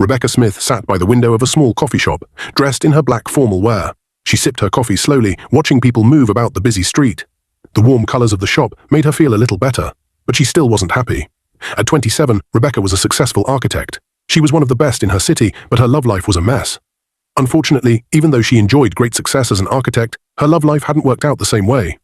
Rebecca Smith sat by the window of a small coffee shop, dressed in her black formal wear. She sipped her coffee slowly, watching people move about the busy street. The warm colors of the shop made her feel a little better, but she still wasn't happy. At 27, Rebecca was a successful architect. She was one of the best in her city, but her love life was a mess. Unfortunately, even though she enjoyed great success as an architect, her love life hadn't worked out the same way.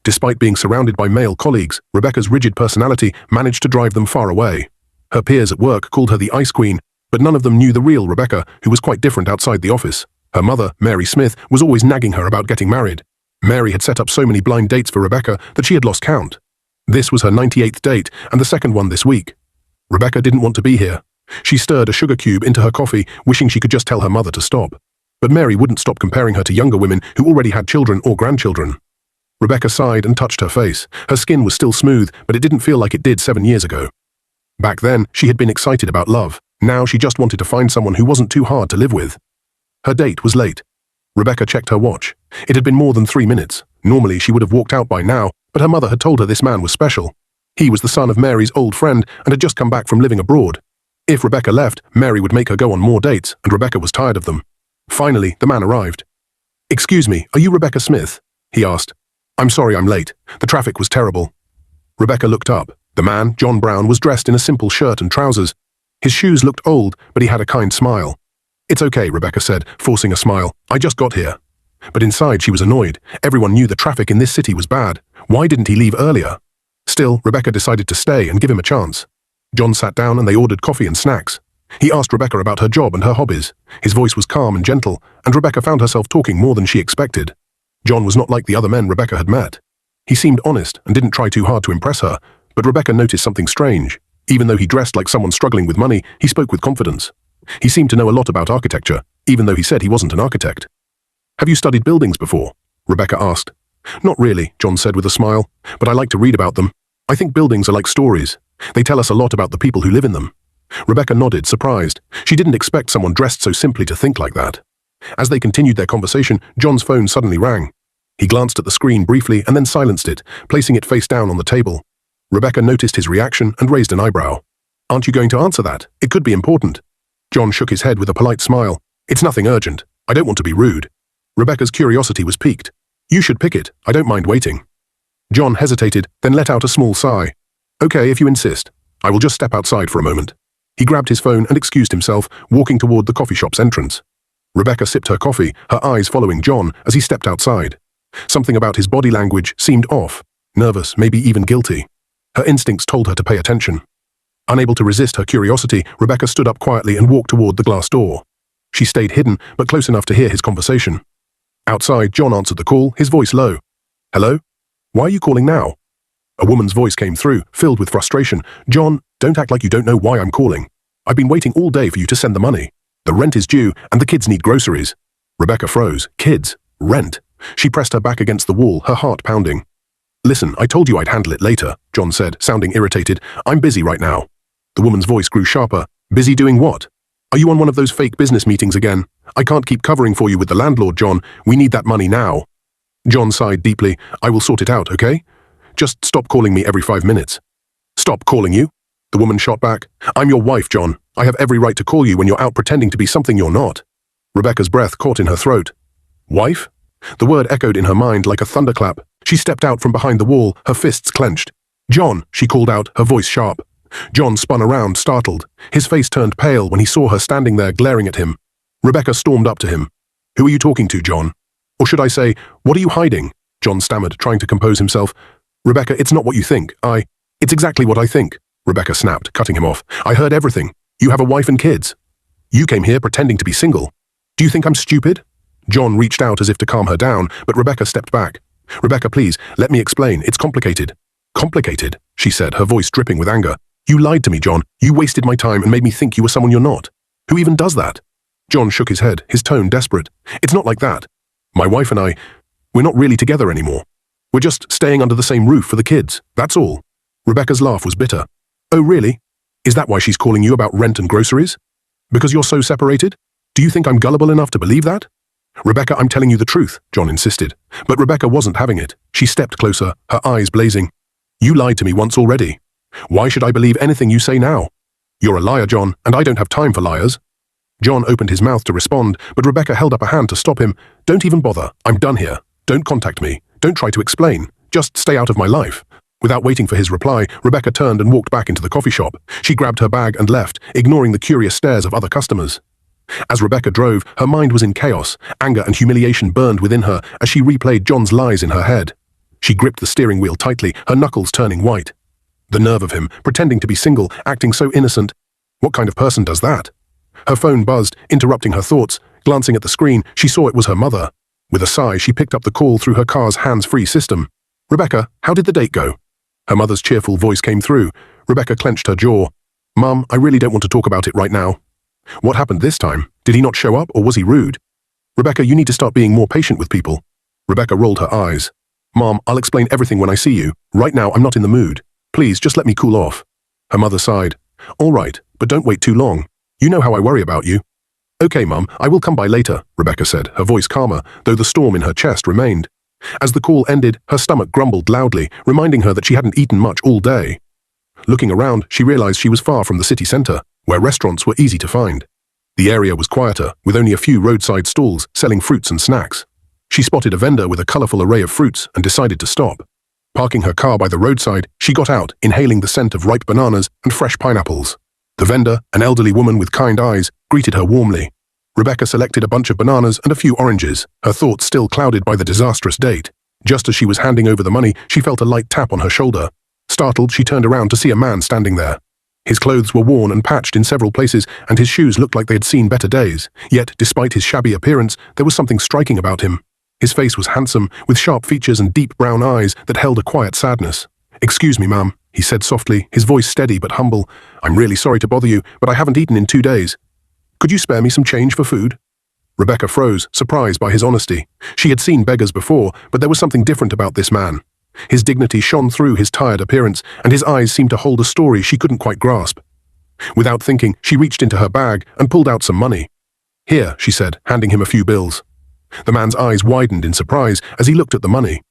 Despite being surrounded by male colleagues, Rebecca's rigid personality managed to drive them far away. Her peers at work called her the Ice Queen, but none of them knew the real Rebecca, who was quite different outside the office. Her mother, Mary Smith, was always nagging her about getting married. Mary had set up so many blind dates for Rebecca that she had lost count. This was her 98th date, and the second one this week. Rebecca didn't want to be here. She stirred a sugar cube into her coffee, wishing she could just tell her mother to stop. But Mary wouldn't stop comparing her to younger women who already had children or grandchildren. Rebecca sighed and touched her face. Her skin was still smooth, but it didn't feel like it did 7 years ago. Back then, she had been excited about love. Now she just wanted to find someone who wasn't too hard to live with. Her date was late. Rebecca checked her watch. It had been more than 3 minutes. Normally, she would have walked out by now, but her mother had told her this man was special. He was the son of Mary's old friend and had just come back from living abroad. If Rebecca left, Mary would make her go on more dates, and Rebecca was tired of them. Finally, the man arrived. "Excuse me, are you Rebecca Smith?" he asked. "I'm sorry I'm late. The traffic was terrible." Rebecca looked up. The man, John Brown, was dressed in a simple shirt and trousers. His shoes looked old, but he had a kind smile. "It's okay," Rebecca said, forcing a smile. "I just got here." But inside she was annoyed. Everyone knew the traffic in this city was bad. Why didn't he leave earlier? Still, Rebecca decided to stay and give him a chance. John sat down and they ordered coffee and snacks. He asked Rebecca about her job and her hobbies. His voice was calm and gentle, and Rebecca found herself talking more than she expected. John was not like the other men Rebecca had met. He seemed honest and didn't try too hard to impress her, but Rebecca noticed something strange. Even though he dressed like someone struggling with money, he spoke with confidence. He seemed to know a lot about architecture, even though he said he wasn't an architect. "Have you studied buildings before?" Rebecca asked. "Not really," John said with a smile, "but I like to read about them. I think buildings are like stories. They tell us a lot about the people who live in them." Rebecca nodded, surprised. She didn't expect someone dressed so simply to think like that. As they continued their conversation, John's phone suddenly rang. He glanced at the screen briefly and then silenced it, placing it face down on the table. Rebecca noticed his reaction and raised an eyebrow. "Aren't you going to answer that? It could be important." John shook his head with a polite smile. "It's nothing urgent. I don't want to be rude." Rebecca's curiosity was piqued. "You should pick it. I don't mind waiting." John hesitated, then let out a small sigh. "Okay, if you insist. I will just step outside for a moment." He grabbed his phone and excused himself, walking toward the coffee shop's entrance. Rebecca sipped her coffee, her eyes following John as he stepped outside. Something about his body language seemed off, nervous, maybe even guilty. Her instincts told her to pay attention. Unable to resist her curiosity, Rebecca stood up quietly and walked toward the glass door. She stayed hidden, but close enough to hear his conversation. Outside, John answered the call, his voice low. "Hello? Why are you calling now?" A woman's voice came through, filled with frustration. "John, don't act like you don't know why I'm calling. I've been waiting all day for you to send the money. The rent is due, and the kids need groceries." Rebecca froze. Kids? Rent? She pressed her back against the wall, her heart pounding. "Listen, I told you I'd handle it later," John said, sounding irritated. "I'm busy right now." The woman's voice grew sharper. "Busy doing what? Are you on one of those fake business meetings again? I can't keep covering for you with the landlord, John. We need that money now." John sighed deeply. "I will sort it out, okay? Just stop calling me every 5 minutes." "Stop calling you?" The woman shot back. "I'm your wife, John. I have every right to call you when you're out pretending to be something you're not." Rebecca's breath caught in her throat. "Wife?" The word echoed in her mind like a thunderclap. She stepped out from behind the wall, her fists clenched. "John," she called out, her voice sharp. John spun around, startled. His face turned pale when he saw her standing there glaring at him. Rebecca stormed up to him. "Who are you talking to, John? Or should I say, what are you hiding?" John stammered, trying to compose himself. "Rebecca, it's not what you think. It's exactly what I think," Rebecca snapped, cutting him off. "I heard everything. You have a wife and kids. You came here pretending to be single. Do you think I'm stupid?" John reached out as if to calm her down, but Rebecca stepped back. "Rebecca, please, let me explain. It's complicated." "Complicated?" she said, her voice dripping with anger. "You lied to me, John. You wasted my time and made me think you were someone you're not. Who even does that?" John shook his head, his tone desperate. "It's not like that. My wife and we're not really together anymore. We're just staying under the same roof for the kids. That's all." Rebecca's laugh was bitter. "Oh, really? Is that why she's calling you about rent and groceries? Because you're so separated? Do you think I'm gullible enough to believe that?" "Rebecca, I'm telling you the truth," John insisted. But Rebecca wasn't having it. She stepped closer, her eyes blazing. "You lied to me once already. Why should I believe anything you say now? You're a liar, John, and I don't have time for liars." John opened his mouth to respond, but Rebecca held up a hand to stop him. "Don't even bother. I'm done here. Don't contact me. Don't try to explain. Just stay out of my life." Without waiting for his reply, Rebecca turned and walked back into the coffee shop. She grabbed her bag and left, ignoring the curious stares of other customers. As Rebecca drove, her mind was in chaos. Anger and humiliation burned within her as she replayed John's lies in her head. She gripped the steering wheel tightly, her knuckles turning white. The nerve of him, pretending to be single, acting so innocent. What kind of person does that? Her phone buzzed, interrupting her thoughts. Glancing at the screen, she saw it was her mother. With a sigh, she picked up the call through her car's hands-free system. "Rebecca, how did the date go?" Her mother's cheerful voice came through. Rebecca clenched her jaw. "Mum, I really don't want to talk about it right now." "What happened this time? Did he not show up, or was he rude?" "Rebecca, you need to start being more patient with people." Rebecca rolled her eyes. "Mom, I'll explain everything when I see you. Right now, I'm not in the mood. Please, just let me cool off." Her mother sighed. "All right, but don't wait too long. You know how I worry about you." "Okay, Mum, I will come by later," Rebecca said, her voice calmer, though the storm in her chest remained. As the call ended, her stomach grumbled loudly, reminding her that she hadn't eaten much all day. Looking around, she realized she was far from the city center, where restaurants were easy to find. The area was quieter, with only a few roadside stalls selling fruits and snacks. She spotted a vendor with a colorful array of fruits and decided to stop. Parking her car by the roadside, she got out, inhaling the scent of ripe bananas and fresh pineapples. The vendor, an elderly woman with kind eyes, greeted her warmly. Rebecca selected a bunch of bananas and a few oranges, her thoughts still clouded by the disastrous date. Just as she was handing over the money, she felt a light tap on her shoulder. Startled, she turned around to see a man standing there. His clothes were worn and patched in several places, and his shoes looked like they had seen better days. Yet, despite his shabby appearance, there was something striking about him. His face was handsome, with sharp features and deep brown eyes that held a quiet sadness. "Excuse me, ma'am," he said softly, his voice steady but humble. "I'm really sorry to bother you, but I haven't eaten in 2 days. Could you spare me some change for food?" Rebecca froze, surprised by his honesty. She had seen beggars before, but there was something different about this man. His dignity shone through his tired appearance, and his eyes seemed to hold a story she couldn't quite grasp. Without thinking, she reached into her bag and pulled out some money. "Here," she said, handing him a few bills. The man's eyes widened in surprise as he looked at the money.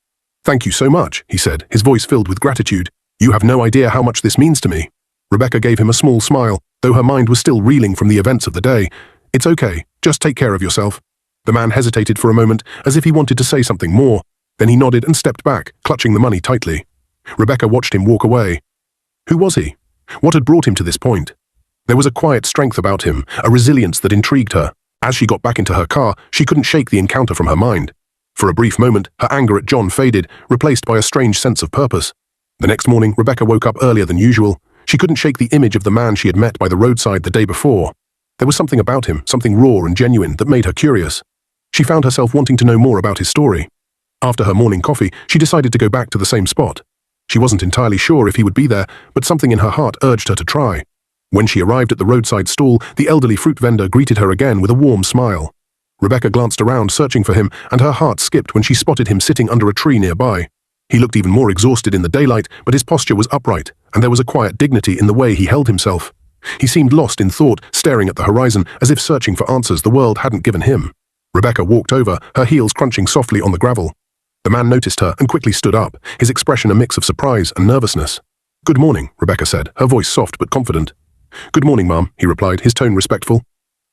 "Thank you so much," he said, his voice filled with gratitude. "You have no idea how much this means to me." Rebecca gave him a small smile, though her mind was still reeling from the events of the day. "It's okay, just take care of yourself." The man hesitated for a moment, as if he wanted to say something more. Then he nodded and stepped back, clutching the money tightly. Rebecca watched him walk away. Who was he? What had brought him to this point? There was a quiet strength about him, a resilience that intrigued her. As she got back into her car, she couldn't shake the encounter from her mind. For a brief moment, her anger at John faded, replaced by a strange sense of purpose. The next morning, Rebecca woke up earlier than usual. She couldn't shake the image of the man she had met by the roadside the day before. There was something about him, something raw and genuine, that made her curious. She found herself wanting to know more about his story. After her morning coffee, she decided to go back to the same spot. She wasn't entirely sure if he would be there, but something in her heart urged her to try. When she arrived at the roadside stall, the elderly fruit vendor greeted her again with a warm smile. Rebecca glanced around, searching for him, and her heart skipped when she spotted him sitting under a tree nearby. He looked even more exhausted in the daylight, but his posture was upright, and there was a quiet dignity in the way he held himself. He seemed lost in thought, staring at the horizon, as if searching for answers the world hadn't given him. Rebecca walked over, her heels crunching softly on the gravel. The man noticed her and quickly stood up, his expression a mix of surprise and nervousness. "Good morning," Rebecca said, her voice soft but confident. "Good morning, Mom," he replied, his tone respectful.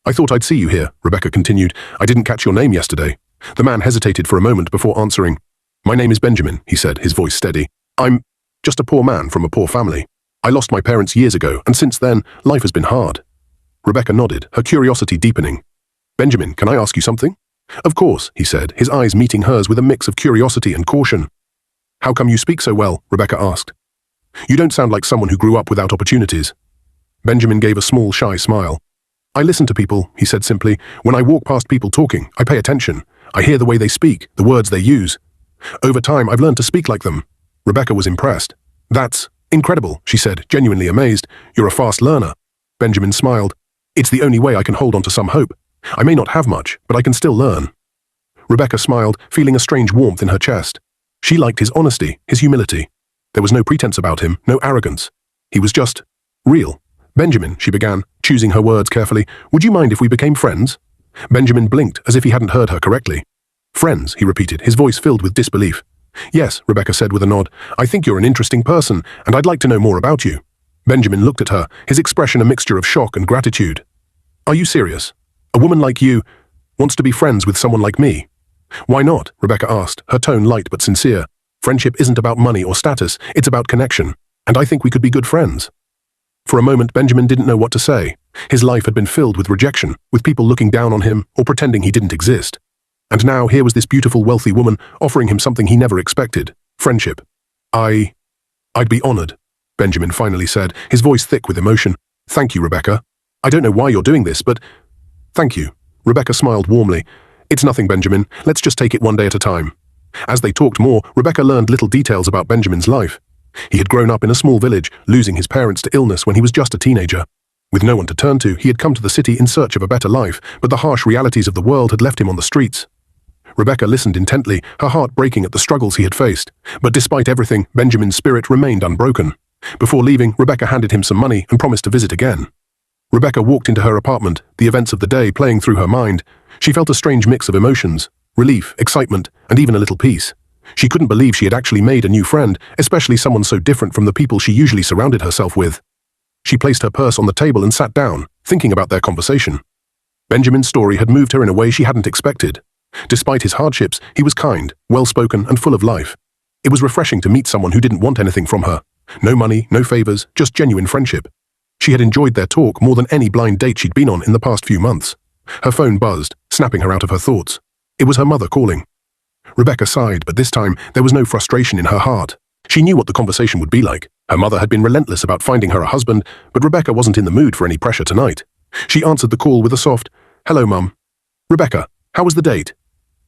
"I thought I'd see you here," Rebecca continued. "I didn't catch your name yesterday." The man hesitated for a moment before answering. "My name is Benjamin," he said, his voice steady. "I'm just a poor man from a poor family. I lost my parents years ago, and since then, life has been hard." Rebecca nodded, her curiosity deepening. "Benjamin, can I ask you something?" "Of course," he said, his eyes meeting hers with a mix of curiosity and caution. "How come you speak so well?" Rebecca asked. "You don't sound like someone who grew up without opportunities." Benjamin gave a small, shy smile. "I listen to people," he said simply. "When I walk past people talking, I pay attention. I hear the way they speak, the words they use. Over time, I've learned to speak like them." Rebecca was impressed. "That's incredible," she said, genuinely amazed. "You're a fast learner." Benjamin smiled. "It's the only way I can hold on to some hope. I may not have much, but I can still learn." Rebecca smiled, feeling a strange warmth in her chest. She liked his honesty, his humility. There was no pretense about him, no arrogance. He was just real. "Benjamin," she began, choosing her words carefully, "would you mind if we became friends?" Benjamin blinked, as if he hadn't heard her correctly. "Friends," he repeated, his voice filled with disbelief. "Yes," Rebecca said with a nod. "I think you're an interesting person, and I'd like to know more about you." Benjamin looked at her, his expression a mixture of shock and gratitude. "Are you serious?" A woman like you wants to be friends with someone like me. Why not? Rebecca asked, her tone light but sincere. Friendship isn't about money or status, it's about connection, and I think we could be good friends. For a moment, Benjamin didn't know what to say. His life had been filled with rejection, with people looking down on him or pretending he didn't exist. And now here was this beautiful, wealthy woman offering him something he never expected, friendship. I'd be honored, Benjamin finally said, his voice thick with emotion. Thank you, Rebecca. I don't know why you're doing this, but thank you. Rebecca smiled warmly. It's nothing, Benjamin. Let's just take it one day at a time. As they talked more, Rebecca learned little details about Benjamin's life. He had grown up in a small village, losing his parents to illness when he was just a teenager. With no one to turn to, he had come to the city in search of a better life, but the harsh realities of the world had left him on the streets. Rebecca listened intently, her heart breaking at the struggles he had faced. But despite everything, Benjamin's spirit remained unbroken. Before leaving, Rebecca handed him some money and promised to visit again. Rebecca walked into her apartment, the events of the day playing through her mind. She felt a strange mix of emotions, relief, excitement, and even a little peace. She couldn't believe she had actually made a new friend, especially someone so different from the people she usually surrounded herself with. She placed her purse on the table and sat down, thinking about their conversation. Benjamin's story had moved her in a way she hadn't expected. Despite his hardships, he was kind, well-spoken, and full of life. It was refreshing to meet someone who didn't want anything from her. No money, no favors, just genuine friendship. She had enjoyed their talk more than any blind date she'd been on in the past few months. Her phone buzzed, snapping her out of her thoughts. It was her mother calling. Rebecca sighed, but this time there was no frustration in her heart. She knew what the conversation would be like. Her mother had been relentless about finding her a husband, but Rebecca wasn't in the mood for any pressure tonight. She answered the call with a soft, "Hello, Mum." "Rebecca, how was the date?"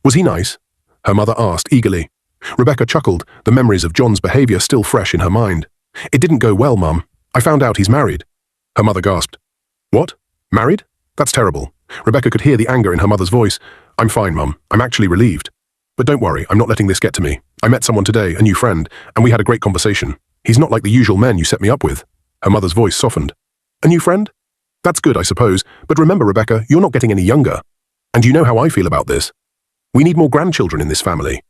"Was he nice?" her mother asked eagerly. Rebecca chuckled, the memories of John's behavior still fresh in her mind. "It didn't go well, Mum. I found out he's married." Her mother gasped. "What? Married? That's terrible." Rebecca could hear the anger in her mother's voice. "I'm fine, Mum. I'm actually relieved. But don't worry, I'm not letting this get to me. I met someone today, a new friend, and we had a great conversation. He's not like the usual men you set me up with." Her mother's voice softened. "A new friend? That's good, I suppose, but remember, Rebecca, you're not getting any younger. And you know how I feel about this. We need more grandchildren in this family.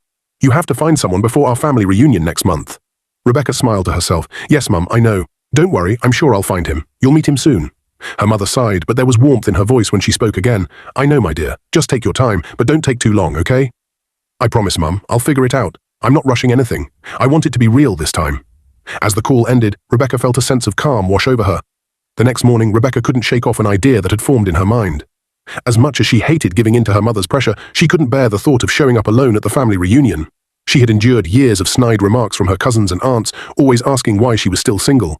You have to find someone before our family reunion next month." Rebecca smiled to herself. "Yes, Mum, I know. Don't worry, I'm sure I'll find him. You'll meet him soon." Her mother sighed, but there was warmth in her voice when she spoke again. "I know, my dear. Just take your time, but don't take too long, okay?" "I promise, Mum. I'll figure it out. I'm not rushing anything. I want it to be real this time." As the call ended, Rebecca felt a sense of calm wash over her. The next morning, Rebecca couldn't shake off an idea that had formed in her mind. As much as she hated giving in to her mother's pressure, she couldn't bear the thought of showing up alone at the family reunion. She had endured years of snide remarks from her cousins and aunts, always asking why she was still single.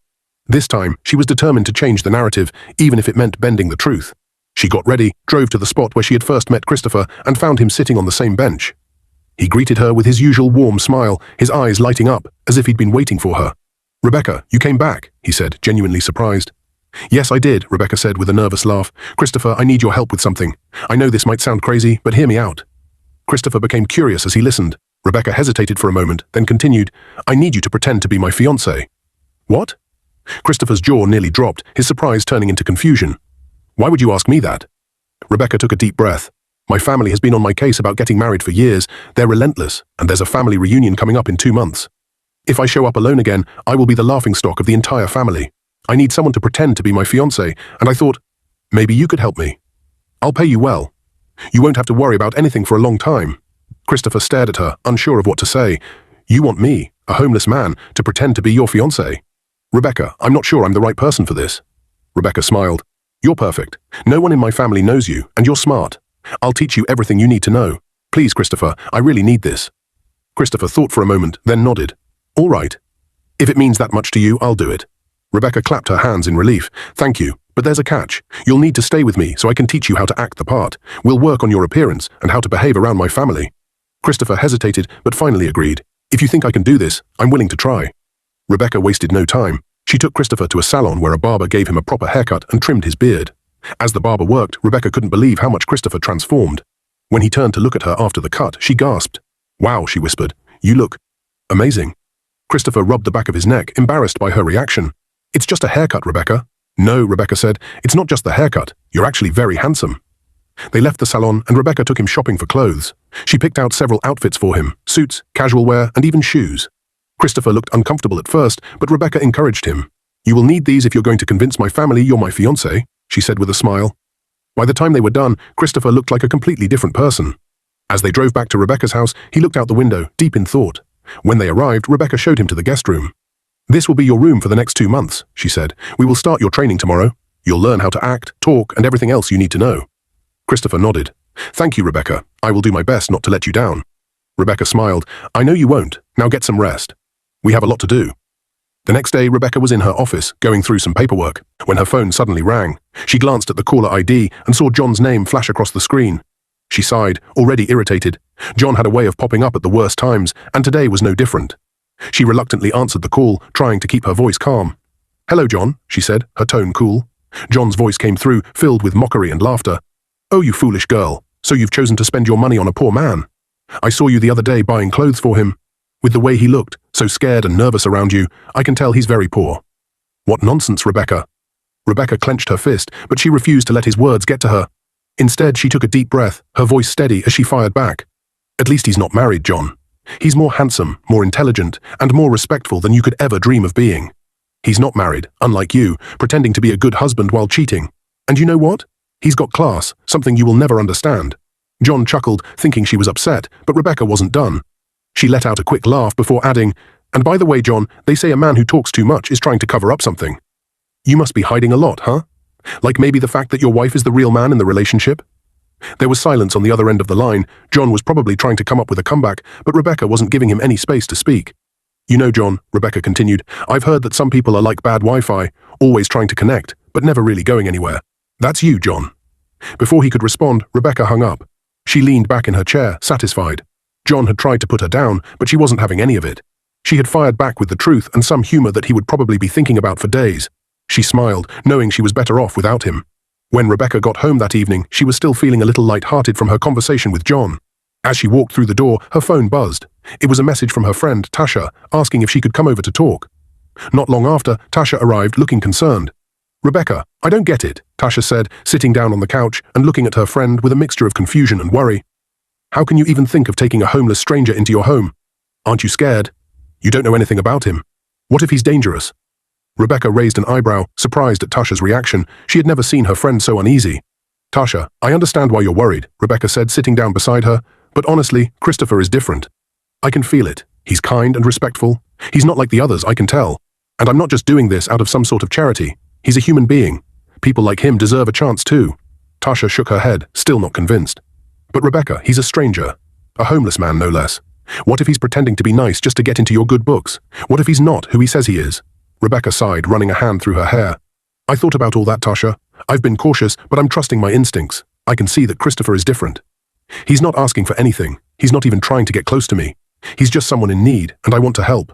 This time, she was determined to change the narrative, even if it meant bending the truth. She got ready, drove to the spot where she had first met Christopher, and found him sitting on the same bench. He greeted her with his usual warm smile, his eyes lighting up, as if he'd been waiting for her. "Rebecca, you came back," he said, genuinely surprised. "Yes, I did," Rebecca said with a nervous laugh. "Christopher, I need your help with something. I know this might sound crazy, but hear me out." Christopher became curious as he listened. Rebecca hesitated for a moment, then continued, "I need you to pretend to be my fiancé." "What?" Christopher's jaw nearly dropped, his surprise turning into confusion. "Why would you ask me that?" Rebecca took a deep breath. "My family has been on my case about getting married for years. They're relentless, and there's a family reunion coming up in 2 months. If I show up alone again, I will be the laughingstock of the entire family. I need someone to pretend to be my fiancé, and I thought, maybe you could help me. I'll pay you well. You won't have to worry about anything for a long time." Christopher stared at her, unsure of what to say. "You want me, a homeless man, to pretend to be your fiancé? Rebecca, I'm not sure I'm the right person for this." Rebecca smiled. "You're perfect. No one in my family knows you, and you're smart. I'll teach you everything you need to know. Please, Christopher, I really need this." Christopher thought for a moment, then nodded. "All right. If it means that much to you, I'll do it." Rebecca clapped her hands in relief. "Thank you, but there's a catch. You'll need to stay with me so I can teach you how to act the part. We'll work on your appearance and how to behave around my family." Christopher hesitated, but finally agreed. "If you think I can do this, I'm willing to try." Rebecca wasted no time. She took Christopher to a salon where a barber gave him a proper haircut and trimmed his beard. As the barber worked, Rebecca couldn't believe how much Christopher transformed. When he turned to look at her after the cut, she gasped. "Wow," she whispered. "You look amazing." Christopher rubbed the back of his neck, embarrassed by her reaction. "It's just a haircut, Rebecca." "No," Rebecca said. "It's not just the haircut. You're actually very handsome." They left the salon and Rebecca took him shopping for clothes. She picked out several outfits for him, suits, casual wear, and even shoes. Christopher looked uncomfortable at first, but Rebecca encouraged him. "You will need these if you're going to convince my family you're my fiancé," she said with a smile. By the time they were done, Christopher looked like a completely different person. As they drove back to Rebecca's house, he looked out the window, deep in thought. When they arrived, Rebecca showed him to the guest room. "This will be your room for the next 2 months," she said. "We will start your training tomorrow. You'll learn how to act, talk, and everything else you need to know." Christopher nodded. "Thank you, Rebecca. I will do my best not to let you down." Rebecca smiled. "I know you won't. Now get some rest. We have a lot to do." The next day, Rebecca was in her office, going through some paperwork, when her phone suddenly rang. She glanced at the caller ID and saw John's name flash across the screen. She sighed, already irritated. John had a way of popping up at the worst times, and today was no different. She reluctantly answered the call, trying to keep her voice calm. "Hello, John," she said, her tone cool. John's voice came through, filled with mockery and laughter. "Oh, you foolish girl. So you've chosen to spend your money on a poor man. I saw you the other day buying clothes for him. With the way he looked, so scared and nervous around you, I can tell he's very poor." "What nonsense, Rebecca." Rebecca clenched her fist, but she refused to let his words get to her. Instead, she took a deep breath, her voice steady as she fired back. "At least he's not married, John. He's more handsome, more intelligent, and more respectful than you could ever dream of being. He's not married, unlike you, pretending to be a good husband while cheating. And you know what? He's got class, something you will never understand." John chuckled, thinking she was upset, but Rebecca wasn't done. She let out a quick laugh before adding, "And by the way, John, they say a man who talks too much is trying to cover up something. You must be hiding a lot, huh? Like maybe the fact that your wife is the real man in the relationship?" There was silence on the other end of the line. John was probably trying to come up with a comeback, but Rebecca wasn't giving him any space to speak. "You know, John," Rebecca continued, "I've heard that some people are like bad Wi-Fi, always trying to connect, but never really going anywhere. That's you, John." Before he could respond, Rebecca hung up. She leaned back in her chair, satisfied. John had tried to put her down, but she wasn't having any of it. She had fired back with the truth and some humor that he would probably be thinking about for days. She smiled, knowing she was better off without him. When Rebecca got home that evening, she was still feeling a little light-hearted from her conversation with John. As she walked through the door, her phone buzzed. It was a message from her friend, Tasha, asking if she could come over to talk. Not long after, Tasha arrived looking concerned. "Rebecca, I don't get it," Tasha said, sitting down on the couch and looking at her friend with a mixture of confusion and worry. "How can you even think of taking a homeless stranger into your home? Aren't you scared? You don't know anything about him. What if he's dangerous?" Rebecca raised an eyebrow, surprised at Tasha's reaction. She had never seen her friend so uneasy. "Tasha, I understand why you're worried," Rebecca said, sitting down beside her. "But honestly, Christopher is different. I can feel it. He's kind and respectful. He's not like the others, I can tell. And I'm not just doing this out of some sort of charity. He's a human being. People like him deserve a chance too." Tasha shook her head, still not convinced. "But Rebecca, he's a stranger. A homeless man, no less. What if he's pretending to be nice just to get into your good books? What if he's not who he says he is?" Rebecca sighed, running a hand through her hair. "I thought about all that, Tasha. I've been cautious, but I'm trusting my instincts. I can see that Christopher is different. He's not asking for anything. He's not even trying to get close to me. He's just someone in need, and I want to help.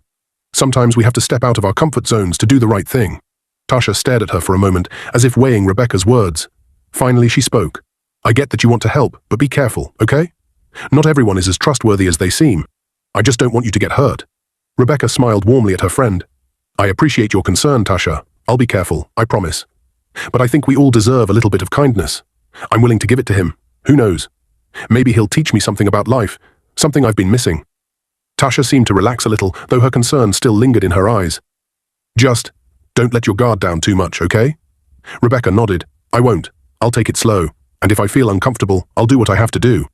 Sometimes we have to step out of our comfort zones to do the right thing." Tasha stared at her for a moment, as if weighing Rebecca's words. Finally, she spoke. "I get that you want to help, but be careful, okay? Not everyone is as trustworthy as they seem. I just don't want you to get hurt." Rebecca smiled warmly at her friend. "I appreciate your concern, Tasha. I'll be careful, I promise. But I think we all deserve a little bit of kindness. I'm willing to give it to him. Who knows? Maybe he'll teach me something about life, something I've been missing." Tasha seemed to relax a little, though her concern still lingered in her eyes. "Just don't let your guard down too much, okay?" Rebecca nodded. "I won't. I'll take it slow, and if I feel uncomfortable, I'll do what I have to do.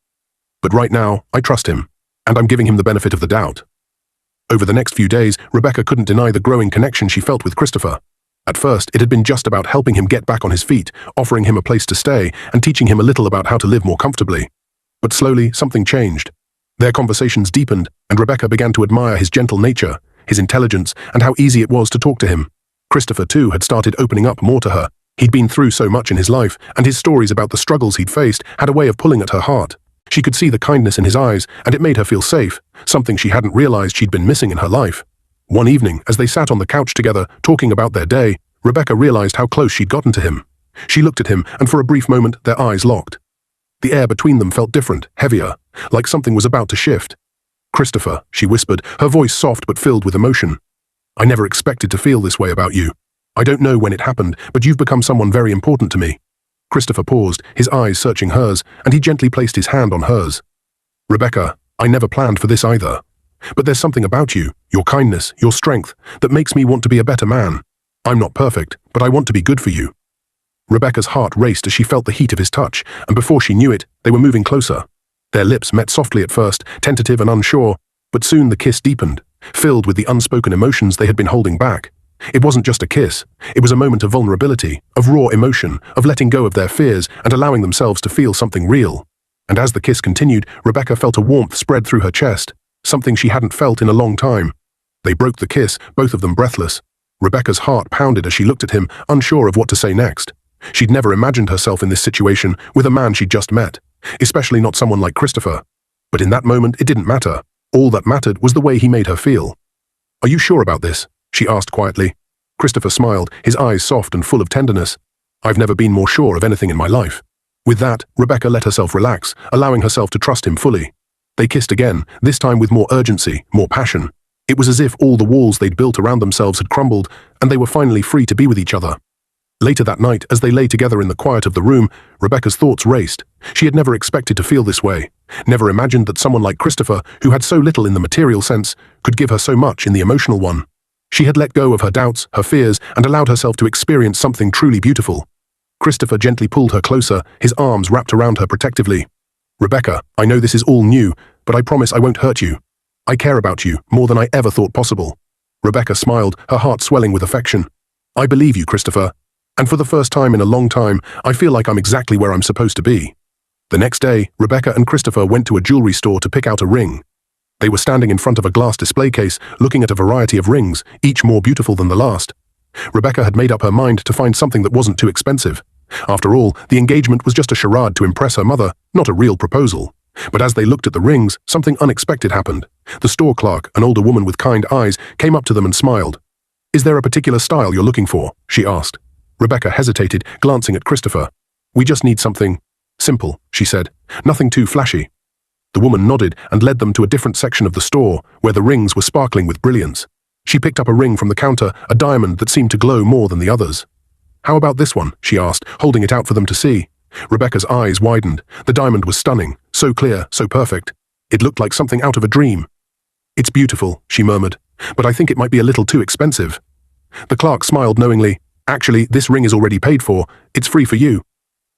But right now, I trust him, and I'm giving him the benefit of the doubt." Over the next few days, Rebecca couldn't deny the growing connection she felt with Christopher. At first, it had been just about helping him get back on his feet, offering him a place to stay, and teaching him a little about how to live more comfortably. But slowly, something changed. Their conversations deepened, and Rebecca began to admire his gentle nature, his intelligence, and how easy it was to talk to him. Christopher, too, had started opening up more to her. He'd been through so much in his life, and his stories about the struggles he'd faced had a way of pulling at her heart. She could see the kindness in his eyes, and it made her feel safe, something she hadn't realized she'd been missing in her life. One evening, as they sat on the couch together, talking about their day, Rebecca realized how close she'd gotten to him. She looked at him, and for a brief moment, their eyes locked. The air between them felt different, heavier, like something was about to shift. "Christopher," she whispered, her voice soft but filled with emotion. "I never expected to feel this way about you. I don't know when it happened, but you've become someone very important to me." Christopher paused, his eyes searching hers, and he gently placed his hand on hers. "Rebecca, I never planned for this either. But there's something about you, your kindness, your strength, that makes me want to be a better man. I'm not perfect, but I want to be good for you." Rebecca's heart raced as she felt the heat of his touch, and before she knew it, they were moving closer. Their lips met softly at first, tentative and unsure, but soon the kiss deepened, filled with the unspoken emotions they had been holding back. It wasn't just a kiss, it was a moment of vulnerability, of raw emotion, of letting go of their fears and allowing themselves to feel something real. And as the kiss continued, Rebecca felt a warmth spread through her chest, something she hadn't felt in a long time. They broke the kiss, both of them breathless. Rebecca's heart pounded as she looked at him, unsure of what to say next. She'd never imagined herself in this situation with a man she'd just met, especially not someone like Christopher. But in that moment, it didn't matter. All that mattered was the way he made her feel. "Are you sure about this?" she asked quietly. Christopher smiled, his eyes soft and full of tenderness. "I've never been more sure of anything in my life." With that, Rebecca let herself relax, allowing herself to trust him fully. They kissed again, this time with more urgency, more passion. It was as if all the walls they'd built around themselves had crumbled, and they were finally free to be with each other. Later that night, as they lay together in the quiet of the room, Rebecca's thoughts raced. She had never expected to feel this way, never imagined that someone like Christopher, who had so little in the material sense, could give her so much in the emotional one. She had let go of her doubts, her fears, and allowed herself to experience something truly beautiful. Christopher gently pulled her closer, his arms wrapped around her protectively. "Rebecca, I know this is all new, but I promise I won't hurt you. I care about you more than I ever thought possible." Rebecca smiled, her heart swelling with affection. "I believe you, Christopher. And for the first time in a long time, I feel like I'm exactly where I'm supposed to be." The next day, Rebecca and Christopher went to a jewelry store to pick out a ring. They were standing in front of a glass display case, looking at a variety of rings, each more beautiful than the last. Rebecca had made up her mind to find something that wasn't too expensive. After all, the engagement was just a charade to impress her mother, not a real proposal. But as they looked at the rings, something unexpected happened. The store clerk, an older woman with kind eyes, came up to them and smiled. "Is there a particular style you're looking for?" she asked. Rebecca hesitated, glancing at Christopher. "We just need something simple," she said. "Nothing too flashy." The woman nodded and led them to a different section of the store, where the rings were sparkling with brilliance. She picked up a ring from the counter, a diamond that seemed to glow more than the others. "How about this one?" she asked, holding it out for them to see. Rebecca's eyes widened. The diamond was stunning, so clear, so perfect. It looked like something out of a dream. "It's beautiful," she murmured, "but I think it might be a little too expensive." The clerk smiled knowingly. "Actually, this ring is already paid for. It's free for you."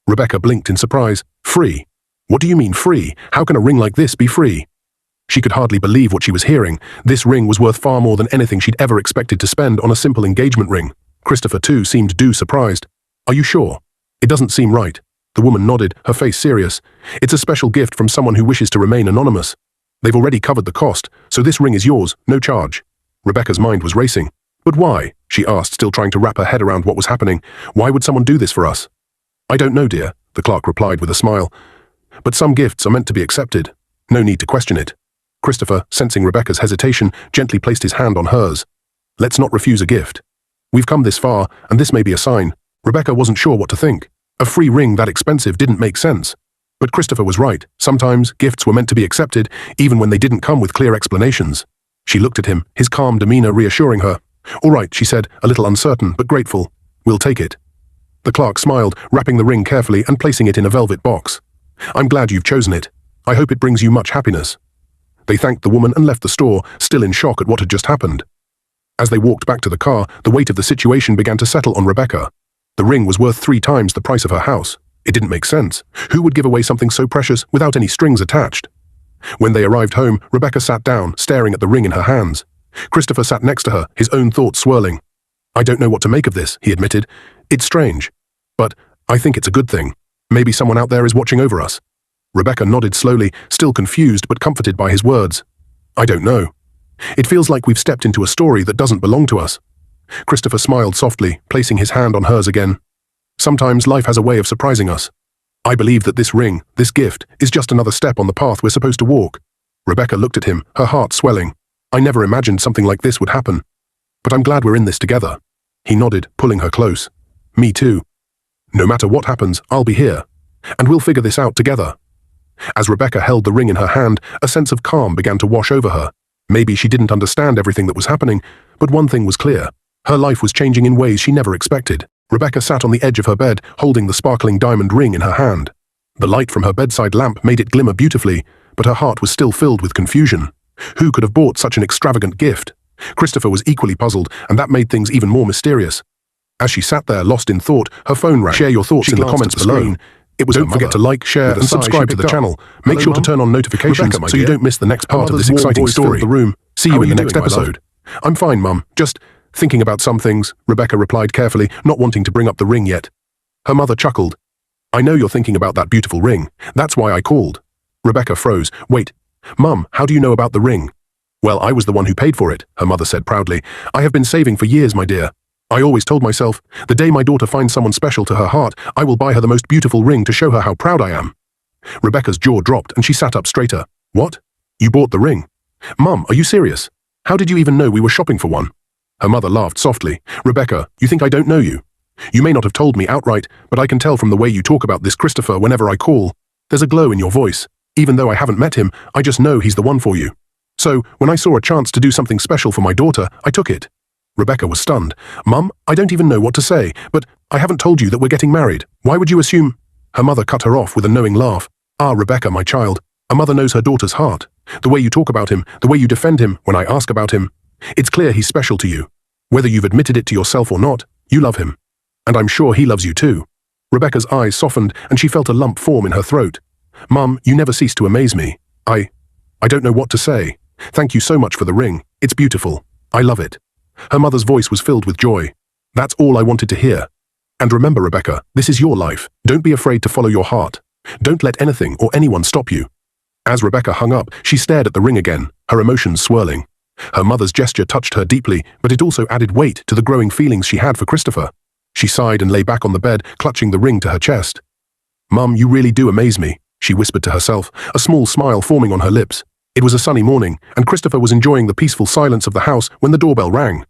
Rebecca blinked in surprise. "Free? What do you mean free? How can a ring like this be free?" She could hardly believe what she was hearing. This ring was worth far more than anything she'd ever expected to spend on a simple engagement ring. Christopher, too, seemed surprised. "Are you sure? It doesn't seem right." The woman nodded, her face serious. "It's a special gift from someone who wishes to remain anonymous. They've already covered the cost, so this ring is yours, no charge." Rebecca's mind was racing. "But why?" she asked, still trying to wrap her head around what was happening. "Why would someone do this for us?" "I don't know, dear," the clerk replied with a smile. "But some gifts are meant to be accepted. No need to question it." Christopher, sensing Rebecca's hesitation, gently placed his hand on hers. "Let's not refuse a gift. We've come this far, and this may be a sign." Rebecca wasn't sure what to think. A free ring that expensive didn't make sense. But Christopher was right. Sometimes gifts were meant to be accepted, even when they didn't come with clear explanations. She looked at him, his calm demeanor reassuring her. "All right," she said, a little uncertain but grateful. "We'll take it." The clerk smiled, wrapping the ring carefully and placing it in a velvet box. "I'm glad you've chosen it. I hope it brings you much happiness." They thanked the woman and left the store, still in shock at what had just happened. As they walked back to the car, the weight of the situation began to settle on Rebecca. The ring was worth 3 times the price of her house. It didn't make sense. Who would give away something so precious without any strings attached? When they arrived home, Rebecca sat down, staring at the ring in her hands. Christopher sat next to her, his own thoughts swirling. "I don't know what to make of this," he admitted. "It's strange. But I think it's a good thing. Maybe someone out there is watching over us." Rebecca nodded slowly, still confused but comforted by his words. "I don't know. It feels like we've stepped into a story that doesn't belong to us." Christopher smiled softly, placing his hand on hers again. "Sometimes life has a way of surprising us. I believe that this ring, this gift, is just another step on the path we're supposed to walk." Rebecca looked at him, her heart swelling. "I never imagined something like this would happen. But I'm glad we're in this together." He nodded, pulling her close. "Me too. No matter what happens, I'll be here. And we'll figure this out together." As Rebecca held the ring in her hand, a sense of calm began to wash over her. Maybe she didn't understand everything that was happening, but one thing was clear. Her life was changing in ways she never expected. Rebecca sat on the edge of her bed, holding the sparkling diamond ring in her hand. The light from her bedside lamp made it glimmer beautifully, but her heart was still filled with confusion. Who could have bought such an extravagant gift? Christopher was equally puzzled, and that made things even more mysterious. As she sat there lost in thought, her phone rang. Share your thoughts in the comments below. It was Don't forget to like, share, and subscribe to the channel. Make sure to turn on notifications so you don't miss the next part of this exciting story. See you in the next episode. I'm fine, Mum. Just thinking about some things, Rebecca replied carefully, not wanting to bring up the ring yet. Her mother chuckled. I know you're thinking about that beautiful ring. That's why I called. Rebecca froze. Wait, Mum, how do you know about the ring? Well, I was the one who paid for it, her mother said proudly. I have been saving for years, my dear. I always told myself, the day my daughter finds someone special to her heart, I will buy her the most beautiful ring to show her how proud I am. Rebecca's jaw dropped and she sat up straighter. What? You bought the ring? Mum, are you serious? How did you even know we were shopping for one? Her mother laughed softly. Rebecca, you think I don't know you? You may not have told me outright, but I can tell from the way you talk about this Christopher whenever I call. There's a glow in your voice. Even though I haven't met him, I just know he's the one for you. So, when I saw a chance to do something special for my daughter, I took it. Rebecca was stunned. Mum, I don't even know what to say, but I haven't told you that we're getting married. Why would you assume? Her mother cut her off with a knowing laugh. Ah, Rebecca, my child. A mother knows her daughter's heart. The way you talk about him, the way you defend him when I ask about him. It's clear he's special to you. Whether you've admitted it to yourself or not, you love him. And I'm sure he loves you too. Rebecca's eyes softened and she felt a lump form in her throat. Mum, you never cease to amaze me. I don't know what to say. Thank you so much for the ring. It's beautiful. I love it. Her mother's voice was filled with joy. That's all I wanted to hear. And remember, Rebecca, this is your life. Don't be afraid to follow your heart. Don't let anything or anyone stop you. As Rebecca hung up, she stared at the ring again, her emotions swirling. Her mother's gesture touched her deeply, but it also added weight to the growing feelings she had for Christopher. She sighed and lay back on the bed, clutching the ring to her chest. Mum, you really do amaze me, she whispered to herself, a small smile forming on her lips. It was a sunny morning, and Christopher was enjoying the peaceful silence of the house when the doorbell rang.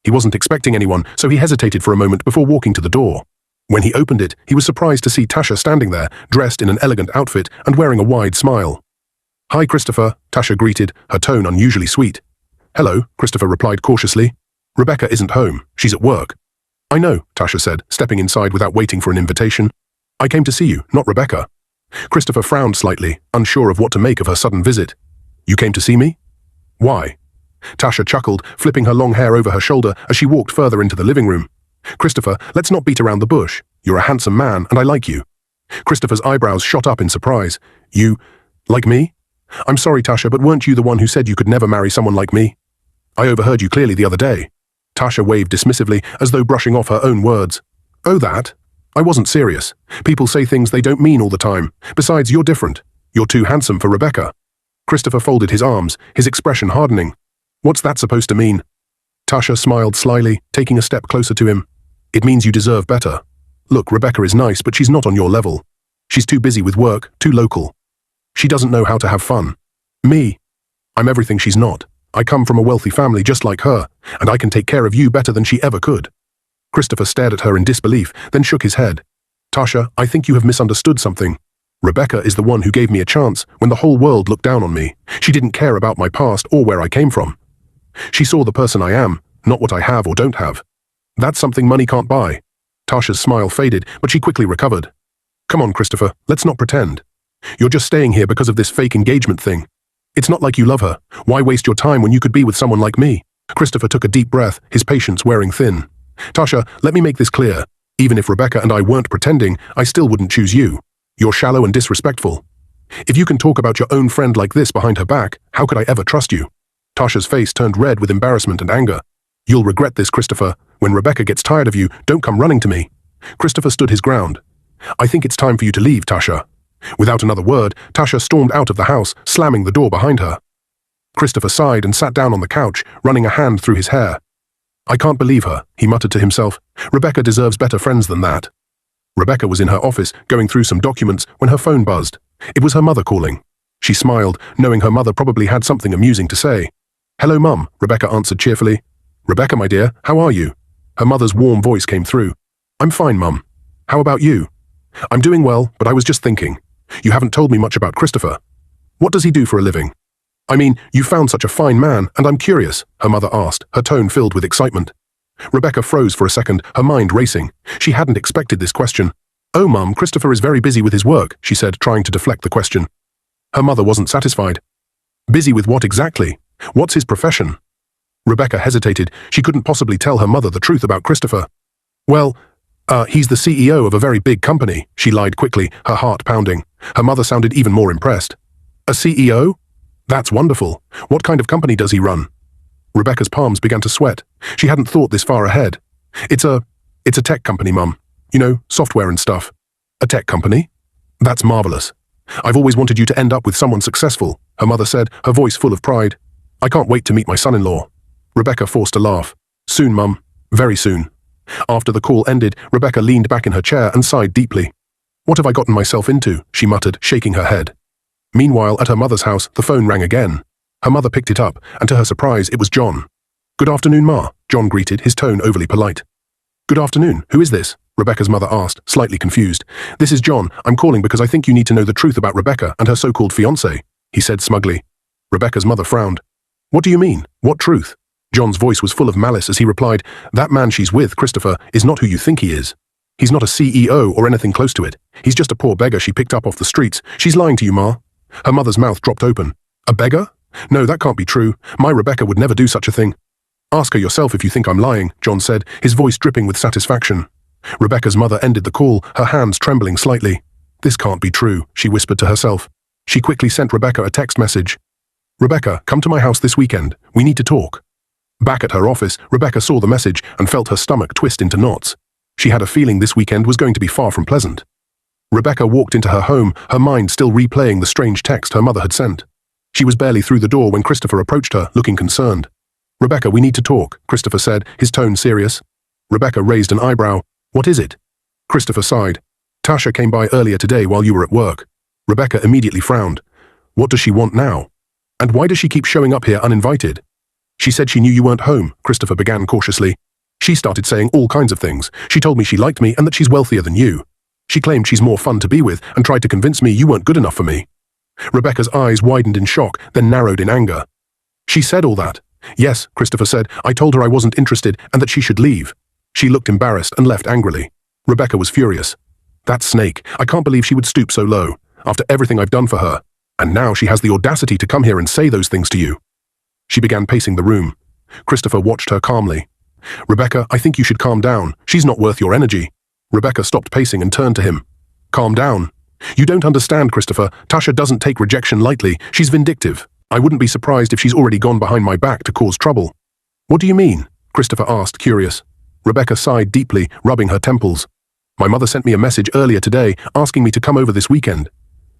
He wasn't expecting anyone, so he hesitated for a moment before walking to the door. When he opened it, he was surprised to see Tasha standing there, dressed in an elegant outfit and wearing a wide smile. Hi, Christopher, Tasha greeted, her tone unusually sweet. Hello, Christopher replied cautiously. Rebecca isn't home. She's at work. I know, Tasha said, stepping inside without waiting for an invitation. I came to see you, not Rebecca. Christopher frowned slightly, unsure of what to make of her sudden visit. You came to see me? Why? Tasha chuckled, flipping her long hair over her shoulder as she walked further into the living room. Christopher, let's not beat around the bush. You're a handsome man, and I like you. Christopher's eyebrows shot up in surprise. You, like me? I'm sorry, Tasha, but weren't you the one who said you could never marry someone like me? I overheard you clearly the other day. Tasha waved dismissively, as though brushing off her own words. Oh, that? I wasn't serious. People say things they don't mean all the time. Besides, you're different. You're too handsome for Rebecca. Christopher folded his arms, his expression hardening. What's that supposed to mean? Tasha smiled slyly, taking a step closer to him. It means you deserve better. Look, Rebecca is nice, but she's not on your level. She's too busy with work, too local. She doesn't know how to have fun. Me? I'm everything she's not. I come from a wealthy family just like her, and I can take care of you better than she ever could. Christopher stared at her in disbelief, then shook his head. Tasha, I think you have misunderstood something. Rebecca is the one who gave me a chance when the whole world looked down on me. She didn't care about my past or where I came from. She saw the person I am, not what I have or don't have. That's something money can't buy. Tasha's smile faded, but she quickly recovered. Come on, Christopher, let's not pretend. You're just staying here because of this fake engagement thing. It's not like you love her. Why waste your time when you could be with someone like me? Christopher took a deep breath, his patience wearing thin. Tasha, let me make this clear. Even if Rebecca and I weren't pretending, I still wouldn't choose you. You're shallow and disrespectful. If you can talk about your own friend like this behind her back, how could I ever trust you? Tasha's face turned red with embarrassment and anger. You'll regret this, Christopher. When Rebecca gets tired of you, don't come running to me. Christopher stood his ground. I think it's time for you to leave, Tasha. Without another word, Tasha stormed out of the house, slamming the door behind her. Christopher sighed and sat down on the couch, running a hand through his hair. I can't believe her, he muttered to himself. Rebecca deserves better friends than that. Rebecca was in her office, going through some documents, when her phone buzzed. It was her mother calling. She smiled, knowing her mother probably had something amusing to say. Hello, Mum, Rebecca answered cheerfully. Rebecca, my dear, how are you? Her mother's warm voice came through. I'm fine, Mum. How about you? I'm doing well, but I was just thinking. You haven't told me much about Christopher. What does he do for a living? I mean, you found such a fine man, and I'm curious, her mother asked, her tone filled with excitement. Rebecca froze for a second, her mind racing. She hadn't expected this question. Oh, Mum, Christopher is very busy with his work, she said, trying to deflect the question. Her mother wasn't satisfied. Busy with what exactly? What's his profession? Rebecca hesitated. She couldn't possibly tell her mother the truth about Christopher. He's the CEO of a very big company, she lied quickly, her heart pounding. Her mother sounded even more impressed. A CEO? That's wonderful. What kind of company does he run? Rebecca's palms began to sweat. She hadn't thought this far ahead. It's a tech company, Mum. You know, software and stuff. A tech company? That's marvelous. I've always wanted you to end up with someone successful, her mother said, her voice full of pride. I can't wait to meet my son-in-law. Rebecca forced a laugh. Soon, Mum. Very soon. After the call ended, Rebecca leaned back in her chair and sighed deeply. What have I gotten myself into? She muttered, shaking her head. Meanwhile, at her mother's house, the phone rang again. Her mother picked it up, and to her surprise, it was John. Good afternoon, Ma, John greeted, his tone overly polite. Good afternoon. Who is this? Rebecca's mother asked, slightly confused. This is John. I'm calling because I think you need to know the truth about Rebecca and her so-called fiancé, he said smugly. Rebecca's mother frowned. What do you mean? What truth? John's voice was full of malice as he replied, That man she's with, Christopher, is not who you think he is. He's not a CEO or anything close to it. He's just a poor beggar she picked up off the streets. She's lying to you, Ma. Her mother's mouth dropped open. A beggar? No, that can't be true. My Rebecca would never do such a thing. Ask her yourself if you think I'm lying, John said, his voice dripping with satisfaction. Rebecca's mother ended the call, her hands trembling slightly. This can't be true, she whispered to herself. She quickly sent Rebecca a text message. Rebecca, come to my house this weekend. We need to talk. Back at her office, Rebecca saw the message and felt her stomach twist into knots. She had a feeling this weekend was going to be far from pleasant. Rebecca walked into her home, her mind still replaying the strange text her mother had sent. She was barely through the door when Christopher approached her, looking concerned. Rebecca, we need to talk, Christopher said, his tone serious. Rebecca raised an eyebrow. What is it? Christopher sighed. Tasha came by earlier today while you were at work. Rebecca immediately frowned. What does she want now? And why does she keep showing up here uninvited? She said she knew you weren't home, Christopher began cautiously. She started saying all kinds of things. She told me she liked me and that she's wealthier than you. She claimed she's more fun to be with and tried to convince me you weren't good enough for me. Rebecca's eyes widened in shock, then narrowed in anger. She said all that. Yes, Christopher said. I told her I wasn't interested and that she should leave. She looked embarrassed and left angrily. Rebecca was furious. That snake. I can't believe she would stoop so low, after everything I've done for her. And now she has the audacity to come here and say those things to you. She began pacing the room. Christopher watched her calmly. Rebecca, I think you should calm down. She's not worth your energy. Rebecca stopped pacing and turned to him. Calm down. You don't understand, Christopher. Tasha doesn't take rejection lightly. She's vindictive. I wouldn't be surprised if she's already gone behind my back to cause trouble. What do you mean? Christopher asked, curious. Rebecca sighed deeply, rubbing her temples. My mother sent me a message earlier today asking me to come over this weekend.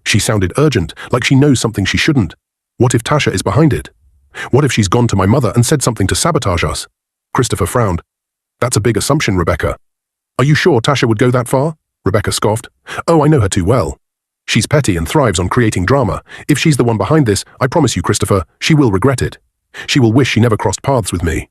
She sounded urgent, like she knows something she shouldn't. What if Tasha is behind it? What if she's gone to my mother and said something to sabotage us? Christopher frowned. That's a big assumption, Rebecca. Are you sure Tasha would go that far? Rebecca scoffed. Oh, I know her too well. She's petty and thrives on creating drama. If she's the one behind this, I promise you, Christopher, she will regret it. She will wish she never crossed paths with me.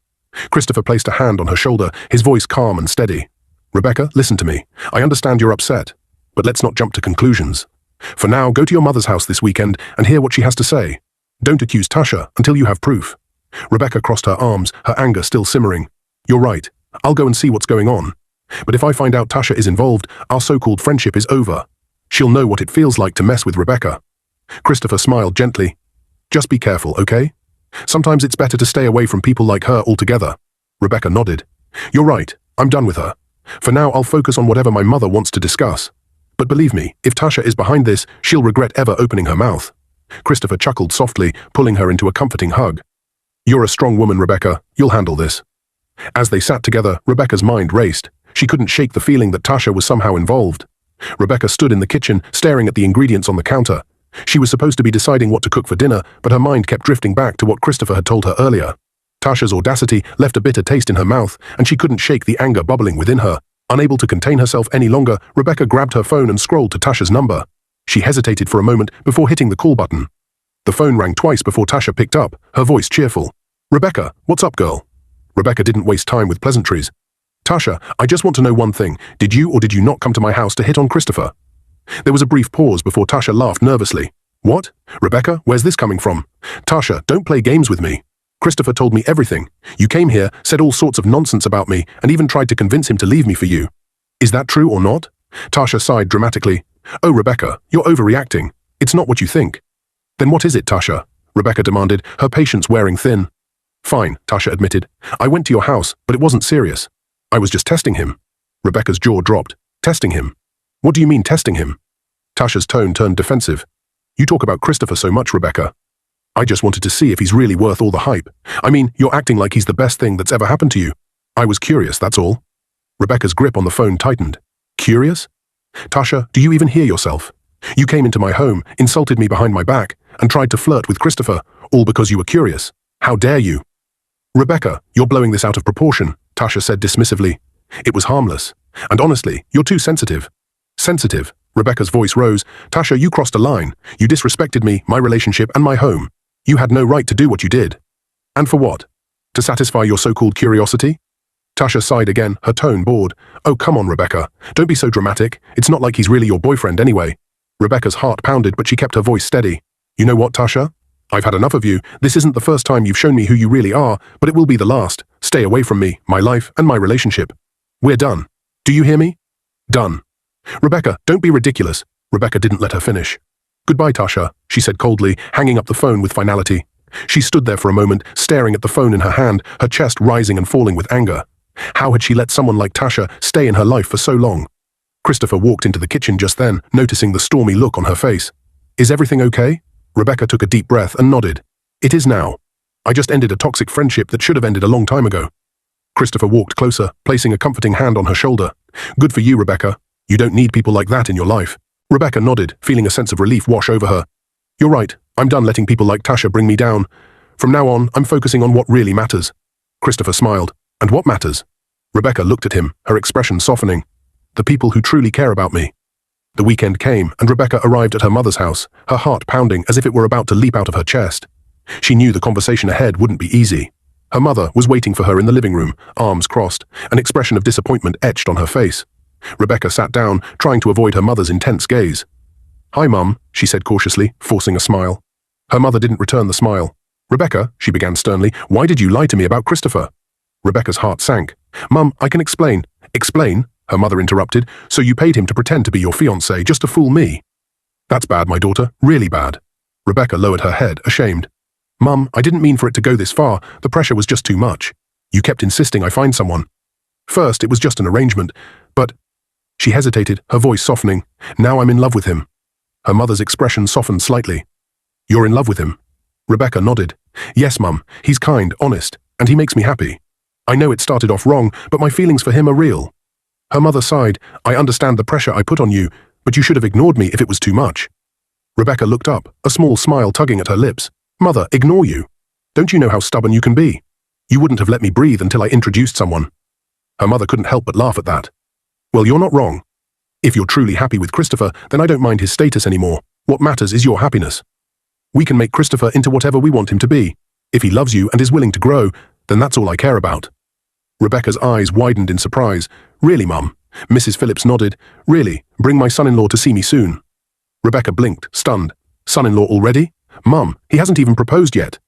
Christopher placed a hand on her shoulder, his voice calm and steady. Rebecca, listen to me. I understand you're upset, but let's not jump to conclusions. For now, go to your mother's house this weekend and hear what she has to say. Don't accuse Tasha until you have proof. Rebecca crossed her arms, her anger still simmering. You're right. I'll go and see what's going on. But if I find out Tasha is involved, our so-called friendship is over. She'll know what it feels like to mess with Rebecca. Christopher smiled gently. Just be careful, okay? Sometimes it's better to stay away from people like her altogether. Rebecca nodded. You're right. I'm done with her. For now, I'll focus on whatever my mother wants to discuss. But believe me, if Tasha is behind this, she'll regret ever opening her mouth. Christopher chuckled softly, pulling her into a comforting hug. You're a strong woman, Rebecca. You'll handle this. As they sat together, Rebecca's mind raced. She couldn't shake the feeling that Tasha was somehow involved. Rebecca stood in the kitchen, staring at the ingredients on the counter. She was supposed to be deciding what to cook for dinner, but her mind kept drifting back to what Christopher had told her earlier. Tasha's audacity left a bitter taste in her mouth, and she couldn't shake the anger bubbling within her. Unable to contain herself any longer, Rebecca grabbed her phone and scrolled to Tasha's number. She hesitated for a moment before hitting the call button. The phone rang twice before Tasha picked up, her voice cheerful. Rebecca, what's up, girl? Rebecca didn't waste time with pleasantries. Tasha, I just want to know one thing. Did you or did you not come to my house to hit on Christopher? There was a brief pause before Tasha laughed nervously. What? Rebecca, where's this coming from? Tasha, don't play games with me. Christopher told me everything. You came here, said all sorts of nonsense about me, and even tried to convince him to leave me for you. Is that true or not? Tasha sighed dramatically. Oh, Rebecca, you're overreacting. It's not what you think. Then what is it, Tasha? Rebecca demanded, her patience wearing thin. Fine, Tasha admitted. I went to your house, but it wasn't serious. I was just testing him. Rebecca's jaw dropped. Testing him? What do you mean testing him? Tasha's tone turned defensive. You talk about Christopher so much, Rebecca. I just wanted to see if he's really worth all the hype. I mean, you're acting like he's the best thing that's ever happened to you. I was curious, that's all. Rebecca's grip on the phone tightened. Curious? Tasha, do you even hear yourself? You came into my home, insulted me behind my back, and tried to flirt with Christopher, all because you were curious. How dare you? Rebecca, you're blowing this out of proportion, Tasha said dismissively. It was harmless. And honestly, you're too sensitive. Sensitive? Rebecca's voice rose. Tasha, you crossed a line. You disrespected me, my relationship, and my home. You had no right to do what you did. And for what? To satisfy your so-called curiosity? Tasha sighed again, her tone bored. Oh, come on, Rebecca. Don't be so dramatic. It's not like he's really your boyfriend anyway. Rebecca's heart pounded, but she kept her voice steady. You know what, Tasha? I've had enough of you. This isn't the first time you've shown me who you really are, but it will be the last. Stay away from me, my life, and my relationship. We're done. Do you hear me? Done. Rebecca, don't be ridiculous. Rebecca didn't let her finish. Goodbye, Tasha, she said coldly, hanging up the phone with finality. She stood there for a moment, staring at the phone in her hand, her chest rising and falling with anger. How had she let someone like Tasha stay in her life for so long? Christopher walked into the kitchen just then, noticing the stormy look on her face. Is everything okay? Rebecca took a deep breath and nodded. It is now. I just ended a toxic friendship that should have ended a long time ago. Christopher walked closer, placing a comforting hand on her shoulder. Good for you, Rebecca. You don't need people like that in your life. Rebecca nodded, feeling a sense of relief wash over her. You're right. I'm done letting people like Tasha bring me down. From now on, I'm focusing on what really matters. Christopher smiled. And what matters? Rebecca looked at him, her expression softening. The people who truly care about me. The weekend came, and Rebecca arrived at her mother's house, her heart pounding as if it were about to leap out of her chest. She knew the conversation ahead wouldn't be easy. Her mother was waiting for her in the living room, arms crossed, an expression of disappointment etched on her face. Rebecca sat down, trying to avoid her mother's intense gaze. Hi, Mum, she said cautiously, forcing a smile. Her mother didn't return the smile. Rebecca, she began sternly, why did you lie to me about Christopher? Rebecca's heart sank. Mum, I can explain. Explain? Her mother interrupted. So you paid him to pretend to be your fiancé just to fool me? That's bad, my daughter, really bad. Rebecca lowered her head, ashamed. Mum, I didn't mean for it to go this far. The pressure was just too much. You kept insisting I find someone. First, it was just an arrangement, but... She hesitated, her voice softening. Now I'm in love with him. Her mother's expression softened slightly. You're in love with him? Rebecca nodded. Yes, Mum. He's kind, honest, and he makes me happy. I know it started off wrong, but my feelings for him are real. Her mother sighed. I understand the pressure I put on you, but you should have ignored me if it was too much. Rebecca looked up, a small smile tugging at her lips. Mother, ignore you. Don't you know how stubborn you can be? You wouldn't have let me breathe until I introduced someone. Her mother couldn't help but laugh at that. Well, you're not wrong. If you're truly happy with Christopher, then I don't mind his status anymore. What matters is your happiness. We can make Christopher into whatever we want him to be. If he loves you and is willing to grow, then that's all I care about. Rebecca's eyes widened in surprise. Really, Mum? Mrs. Phillips nodded. Really, bring my son-in-law to see me soon. Rebecca blinked, stunned. Son-in-law already? Mum, he hasn't even proposed yet.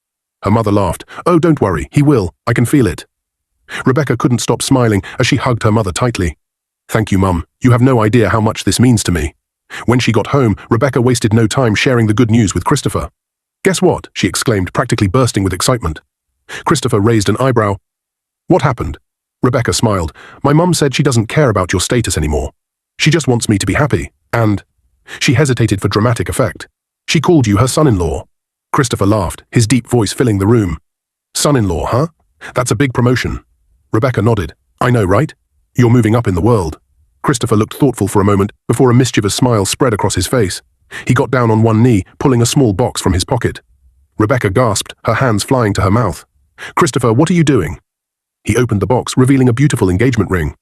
Her mother laughed. Oh, don't worry, he will. I can feel it. Rebecca couldn't stop smiling as she hugged her mother tightly. Thank you, Mum. You have no idea how much this means to me. When she got home, Rebecca wasted no time sharing the good news with Christopher. Guess what? She exclaimed, practically bursting with excitement. Christopher raised an eyebrow. What happened? Rebecca smiled. My mum said she doesn't care about your status anymore. She just wants me to be happy, and... She hesitated for dramatic effect. She called you her son-in-law. Christopher laughed, his deep voice filling the room. Son-in-law, huh? That's a big promotion. Rebecca nodded. I know, right? You're moving up in the world. Christopher looked thoughtful for a moment before a mischievous smile spread across his face. He got down on one knee, pulling a small box from his pocket. Rebecca gasped, her hands flying to her mouth. Christopher, what are you doing? He opened the box, revealing a beautiful engagement ring.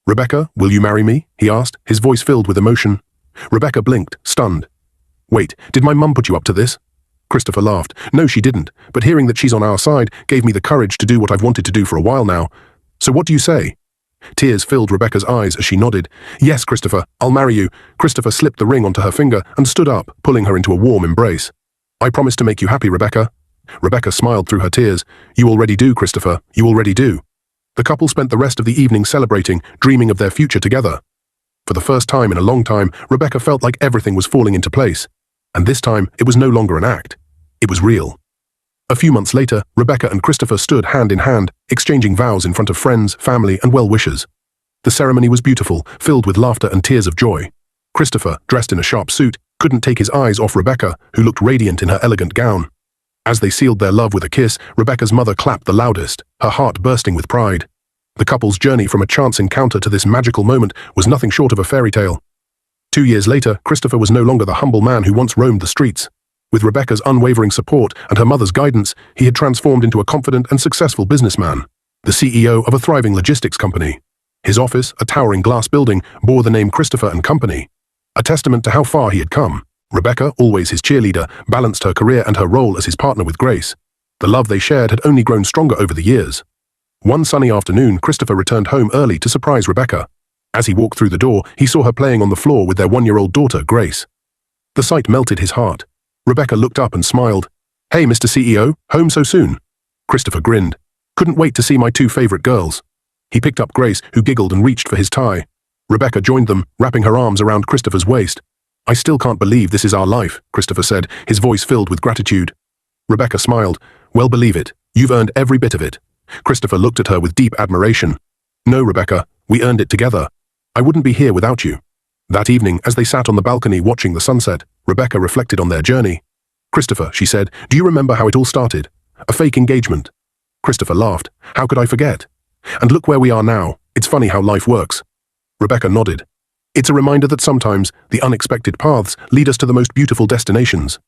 Rebecca, will you marry me? He asked, his voice filled with emotion. Rebecca blinked, stunned. Wait, did my mum put you up to this? Christopher laughed. No, she didn't, but hearing that she's on our side gave me the courage to do what I've wanted to do for a while now. So what do you say? Tears filled Rebecca's eyes as she nodded. Yes, Christopher, I'll marry you. Christopher slipped the ring onto her finger and stood up, pulling her into a warm embrace. I promise to make you happy, Rebecca. Rebecca smiled through her tears. You already do, Christopher. You already do. The couple spent the rest of the evening celebrating, dreaming of their future together. For the first time in a long time, Rebecca felt like everything was falling into place. And this time, it was no longer an act. It was real. A few months later, Rebecca and Christopher stood hand in hand, exchanging vows in front of friends, family, and well-wishers. The ceremony was beautiful, filled with laughter and tears of joy. Christopher, dressed in a sharp suit, couldn't take his eyes off Rebecca, who looked radiant in her elegant gown. As they sealed their love with a kiss, Rebecca's mother clapped the loudest, her heart bursting with pride. The couple's journey from a chance encounter to this magical moment was nothing short of a fairy tale. 2 years later, Christopher was no longer the humble man who once roamed the streets. With Rebecca's unwavering support and her mother's guidance, he had transformed into a confident and successful businessman, the CEO of a thriving logistics company. His office, a towering glass building, bore the name Christopher and Company, a testament to how far he had come. Rebecca, always his cheerleader, balanced her career and her role as his partner with grace. The love they shared had only grown stronger over the years. One sunny afternoon, Christopher returned home early to surprise Rebecca. As he walked through the door, he saw her playing on the floor with their 1-year-old daughter, Grace. The sight melted his heart. Rebecca looked up and smiled. "Hey, Mr. CEO, home so soon?" Christopher grinned. "Couldn't wait to see my 2 favorite girls." He picked up Grace, who giggled and reached for his tie. Rebecca joined them, wrapping her arms around Christopher's waist. "I still can't believe this is our life," Christopher said, his voice filled with gratitude. Rebecca smiled. "Well, believe it. You've earned every bit of it." Christopher looked at her with deep admiration. "No, Rebecca, we earned it together. I wouldn't be here without you." That evening, as they sat on the balcony watching the sunset, Rebecca reflected on their journey. "Christopher," she said, "do you remember how it all started? A fake engagement." Christopher laughed. "How could I forget? And look where we are now. It's funny how life works." Rebecca nodded. "It's a reminder that sometimes the unexpected paths lead us to the most beautiful destinations."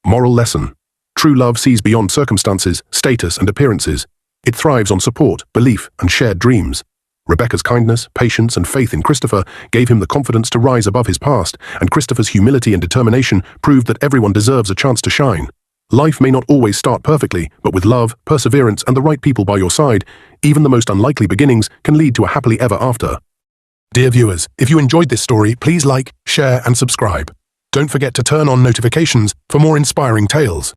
Moral lesson. True love sees beyond circumstances, status, and appearances. It thrives on support, belief, and shared dreams. Rebecca's kindness, patience, and faith in Christopher gave him the confidence to rise above his past, and Christopher's humility and determination proved that everyone deserves a chance to shine. Life may not always start perfectly, but with love, perseverance, and the right people by your side, even the most unlikely beginnings can lead to a happily ever after. Dear viewers, if you enjoyed this story, please like, share, and subscribe. Don't forget to turn on notifications for more inspiring tales.